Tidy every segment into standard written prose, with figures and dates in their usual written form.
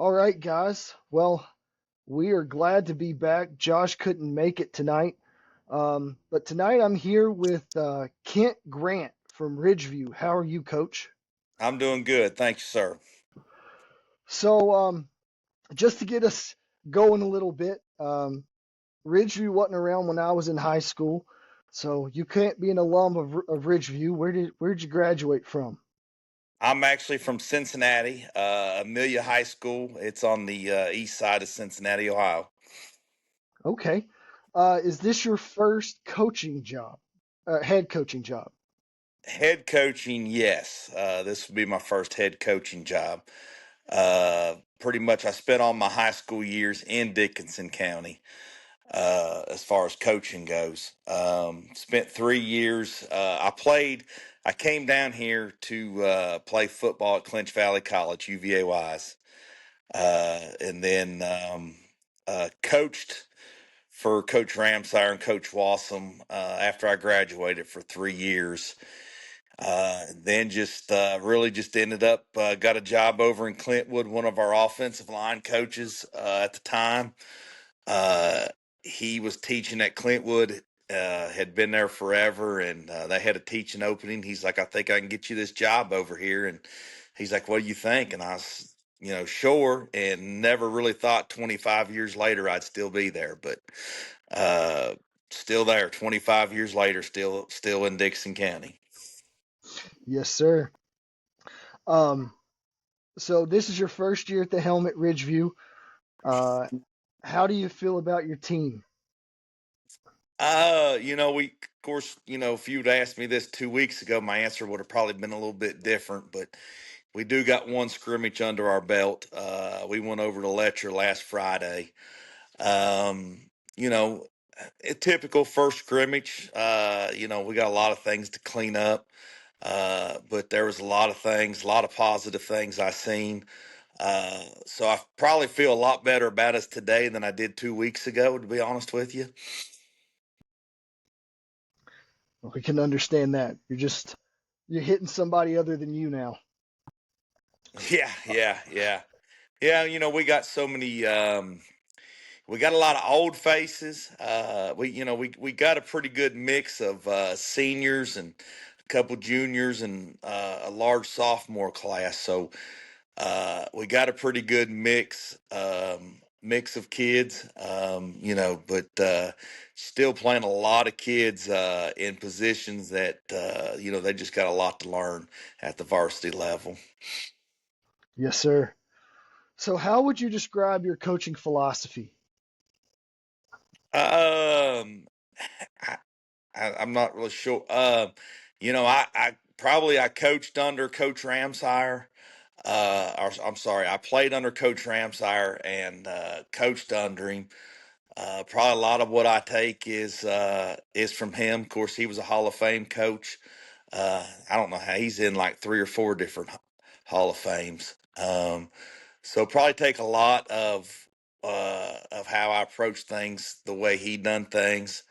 All right, guys. Well, we are glad to be back. Josh couldn't make it tonight. But tonight I'm here with Kent Grant from Ridgeview. How are you, Coach? I'm doing good. Thank you, sir. So, just to get us going a little bit, Ridgeview wasn't around when I was in high school, so you can't be an alum of Ridgeview. Where did you graduate from? I'm actually from Cincinnati, Amelia High School. It's on the east side of Cincinnati, Ohio. Okay. Is this your first coaching job, head coaching job? Head coaching, yes. This would be my first head coaching job. Pretty much, I spent all my high school years in Dickinson County. As far as coaching goes, spent 3 years. I came down here to play football at Clinch Valley College, UVA Wise. And then coached for Coach Ramsire and Coach Wassam after I graduated for 3 years. Then just really just ended up got a job over in Clintwood, one of our offensive line coaches at the time. Uh, he was teaching at Clintwood, had been there forever, and they had a teaching opening. He's like, I think I can get you this job over here. And he's like, what do you think? And I was, sure. And never really thought 25 years later I'd still be there, but uh, still there 25 years later, still in Dixon County. Yes, sir. Um, so this is your first year at the helm at Ridgeview. Uh, how do you feel about your team? Of course, if you'd asked me this 2 weeks ago, my answer would have probably been a little bit different, but we do got one scrimmage under our belt. We went over to Letcher last Friday. Um, you know, a typical first scrimmage. We got a lot of things to clean up. But there was a lot of things, a lot of positive things I seen. So I probably feel a lot better about us today than I did 2 weeks ago, to be honest with you. We can understand that. You're hitting somebody other than you now. Yeah, yeah, yeah. Yeah, we got so many we got a lot of old faces. We got a pretty good mix of seniors and a couple juniors and a large sophomore class. So we got a pretty good mix of kids. But still playing a lot of kids in positions that they just got a lot to learn at the varsity level. Yes, sir. So how would you describe your coaching philosophy? Um, I, I'm not really sure. I coached under Coach Ramsire. Or I'm sorry, I played under Coach Ramsire and coached under him. Probably a lot of what I take is from him. Of course, he was a Hall of Fame coach. I don't know how he's in like three or four different Hall of Fames. So probably take a lot of how I approach things, the way he done things.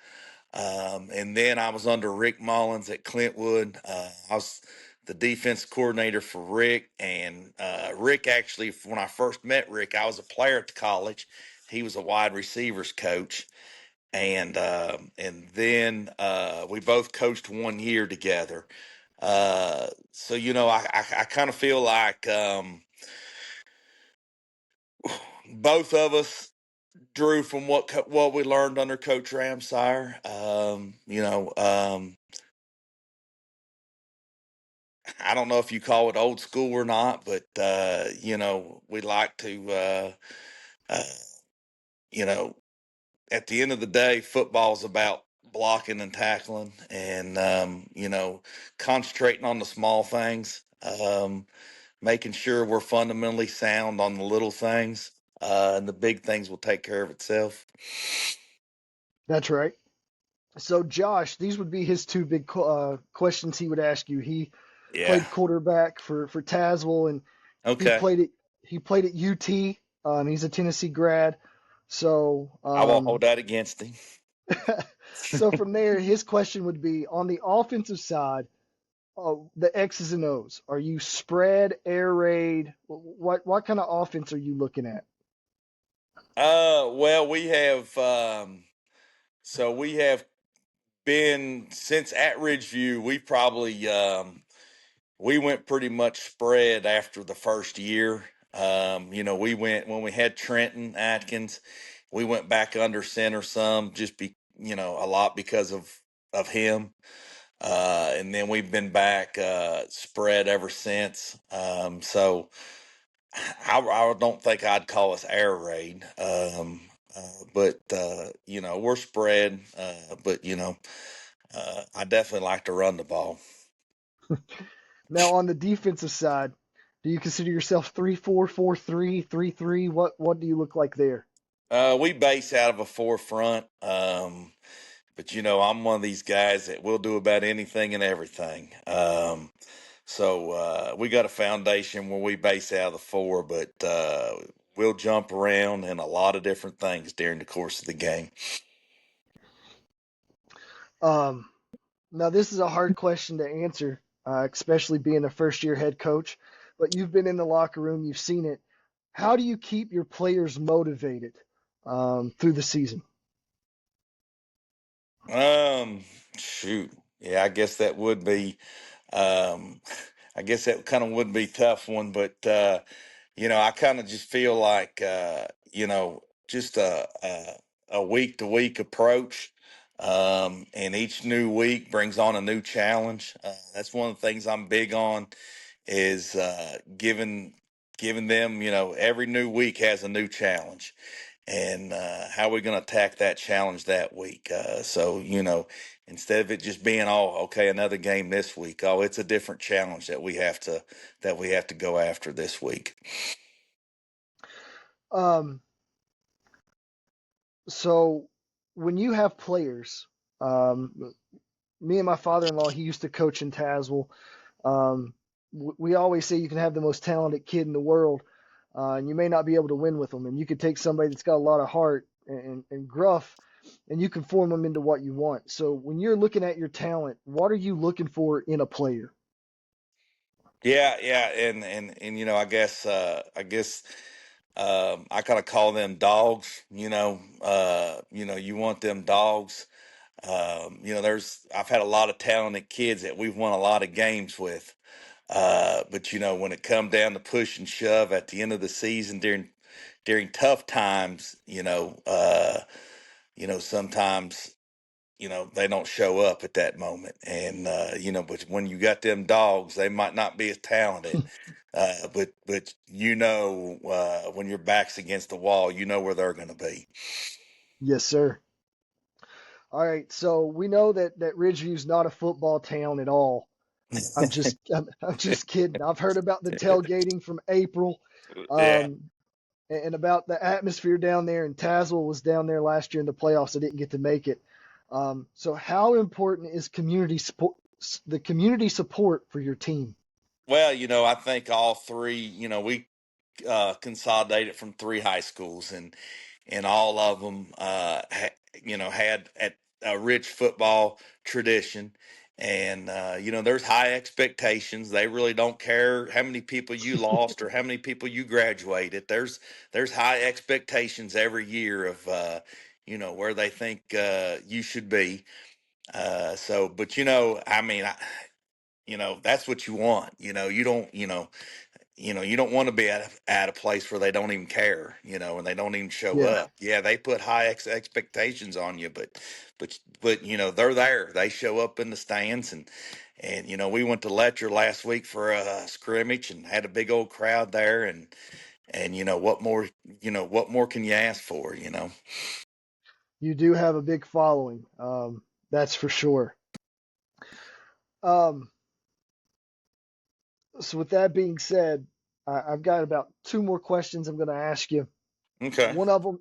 And then I was under Rick Mullins at Clintwood. I was the defense coordinator for Rick. And Rick, actually, when I first met Rick, I was a player at the college. He was a wide receivers coach. And then we both coached 1 year together. I kind of feel like both of us drew from what we learned under Coach Ramsire. I don't know if you call it old school or not, but we like to, uh, you know, at the end of the day, football's about blocking and tackling, and concentrating on the small things, making sure we're fundamentally sound on the little things, and the big things will take care of itself. That's right. So Josh, these would be his two big questions he would ask you. He Yeah. played quarterback for Tazewell, and he Okay. played at he played at UT. He's a Tennessee grad. So I won't hold that against him. so from there, his question would be on the offensive side. the X's and O's? Are you spread, air raid? What kind of offense are you looking at? Well, we have been since at Ridgeview. We went pretty much spread after the first year. We went when we had Trenton Atkins. We went back under center some, a lot because of him. And then we've been back spread ever since. So I don't think I'd call us air raid. But we're spread. But I definitely like to run the ball. Now on the defensive side, do you consider yourself 3-4, 4-3, 3-3? What do you look like there? We base out of a forefront. But I'm one of these guys that will do about anything and everything. So we got a foundation where we base out of the four, but we'll jump around in a lot of different things during the course of the game. Um, Now this is a hard question to answer, especially being a first year head coach. But you've been in the locker room, you've seen it. How do you keep your players motivated through the season? Shoot, yeah, I guess that would be, um, I guess that kind of would be a tough one, but I kind of just feel like, just a week to week approach. And each new week brings on a new challenge. That's one of the things I'm big on is giving them, every new week has a new challenge, and how we're going to attack that challenge that week. So instead of it just being, oh, okay, another game this week, oh, it's a different challenge that we have to go after this week. Um, so when you have players, me and my father-in-law, he used to coach in Tazewell. Um, we always say you can have the most talented kid in the world, and you may not be able to win with them. And you could take somebody that's got a lot of heart and gruff, and you can form them into what you want. So when you're looking at your talent, what are you looking for in a player? Yeah, yeah, and I guess I kind of call them dogs. You want them dogs. I've had a lot of talented kids that we've won a lot of games with. But when it come down to push and shove at the end of the season during tough times, sometimes they don't show up at that moment, and but when you got them dogs, they might not be as talented, but when your back's against the wall, you know where they're going to be. Yes, sir. All right. So we know that Ridgeview's not a football town at all. I'm just kidding. I've heard about the tailgating from April. Yeah. Um, and about the atmosphere down there. And Tazewell was down there last year in the playoffs. I didn't get to make it. So how important is the community support for your team? Well, I think all three. We consolidated from three high schools, and all of them, had a rich football tradition. And there's high expectations. They really don't care how many people you lost or how many people you graduated. There's high expectations every year of where they think you should be. But I mean, that's what you want. You don't want to be at a place where they don't even care, and they don't even show Yeah, up. Yeah, they put high expectations on you, but they're there. They show up in the stands, and we went to Letcher last week for a scrimmage and had a big old crowd there, and what more can you ask for? you do have a big following. That's for sure. Um, so with that being said, I've got about two more questions I'm going to ask you. Okay. One of them,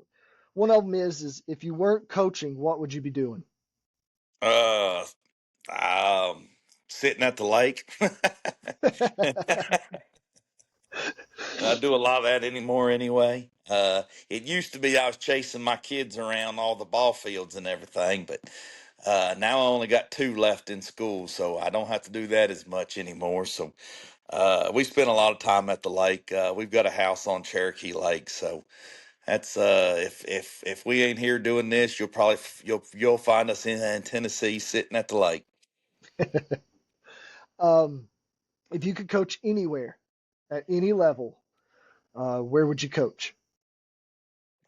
one of them is if you weren't coaching, what would you be doing? Uh, um, Sitting at the lake. I do a lot of that anymore anyway. It used to be I was chasing my kids around all the ball fields and everything, but Now I only got 2 left in school, so I don't have to do that as much anymore. So we spend a lot of time at the lake. We've got a house on Cherokee Lake, so that's if we ain't here doing this, you'll find us in Tennessee sitting at the lake. Um, if you could coach anywhere at any level, where would you coach?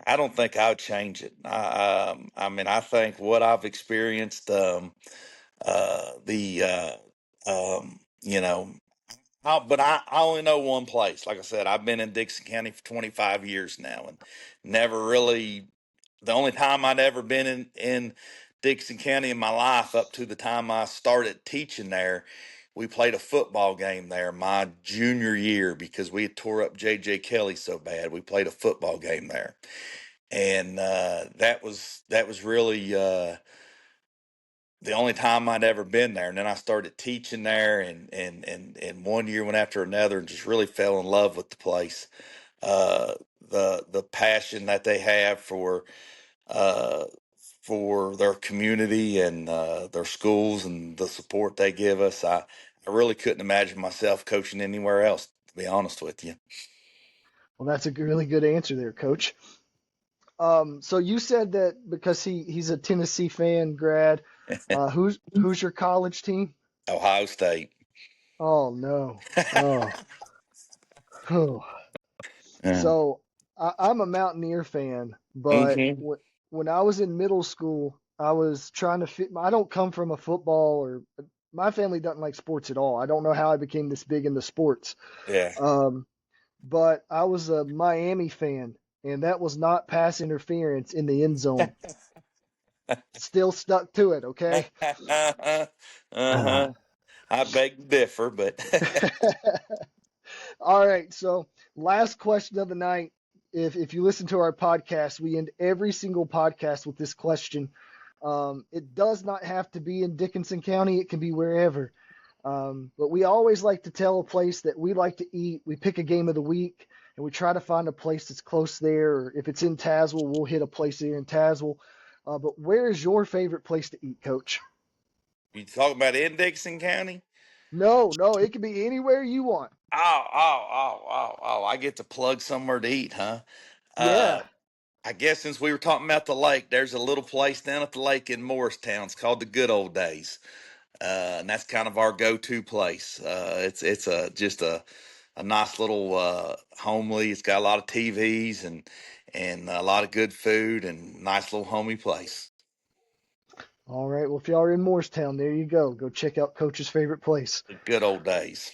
I don't think I would change it. I mean, I think what I've experienced, the you know, but I only know one place. Like I said, I've been in Dixon County for 25 years now, and never really. The only time I'd ever been in Dixon County in my life, up to the time I started teaching there, we played a football game there my junior year because we had tore up J.J. Kelly so bad. We played a football game there, and that was really. The only time I'd ever been there. And then I started teaching there, and one year went after another, and just really fell in love with the place. Uh, the passion that they have uh, for their community and their schools and the support they give us. I really couldn't imagine myself coaching anywhere else, to be honest with you. Well, that's a really good answer there, Coach. So you said that because he's a Tennessee fan grad. Who's your college team? Ohio State. Oh no. Oh. Whew. Yeah. So I'm a Mountaineer fan, but Hmm. when I was in middle school, I was trying to fit. I don't come from a football or my family doesn't like sports at all. I don't know how I became this big into sports. Yeah. Um, but I was a Miami fan, and that was not pass interference in the end zone. Still stuck to it, okay? Uh-huh. I beg to differ, but All right, so last question of the night. If you listen to our podcast, we end every single podcast with this question. It does not have to be in Dickinson County; it can be wherever. But we always like to tell a place that we like to eat. We pick a game of the week, and we try to find a place that's close there. Or if it's in Tazewell, we'll hit a place here in Tazewell. But where is your favorite place to eat, Coach? you talking about in Dixon County? No, no, it can be anywhere you want. Oh, I get to plug somewhere to eat, huh? Uh, Yeah. I guess since we were talking about the lake, there's a little place down at the lake in Morristown. It's called the Good Old Days. And that's kind of our go-to place. It's a just a nice little homely. It's got a lot of TVs and a lot of good food and nice little homey place. All right. Well, if y'all are in Morristown, there you go. Go check out Coach's favorite place. The good old days.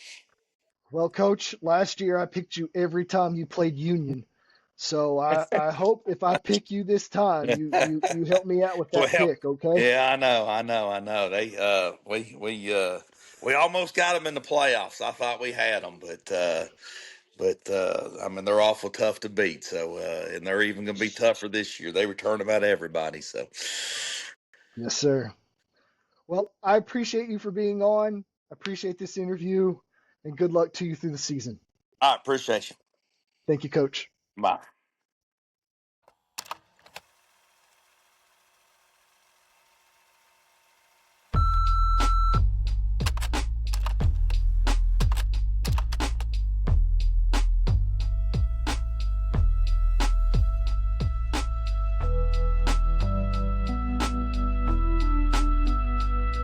Well, Coach, last year I picked you every time you played Union. So I hope if I pick you this time, you help me out with that Well, pick, okay? yeah, I know. They we almost got them in the playoffs. I thought we had them, but I mean they're awful tough to beat. So and they're even going to be tougher this year. They return about everybody. So Yes, sir. Well, I appreciate you for being on. I appreciate this interview, and good luck to you through the season. I appreciate you. Thank you, Coach. Bye.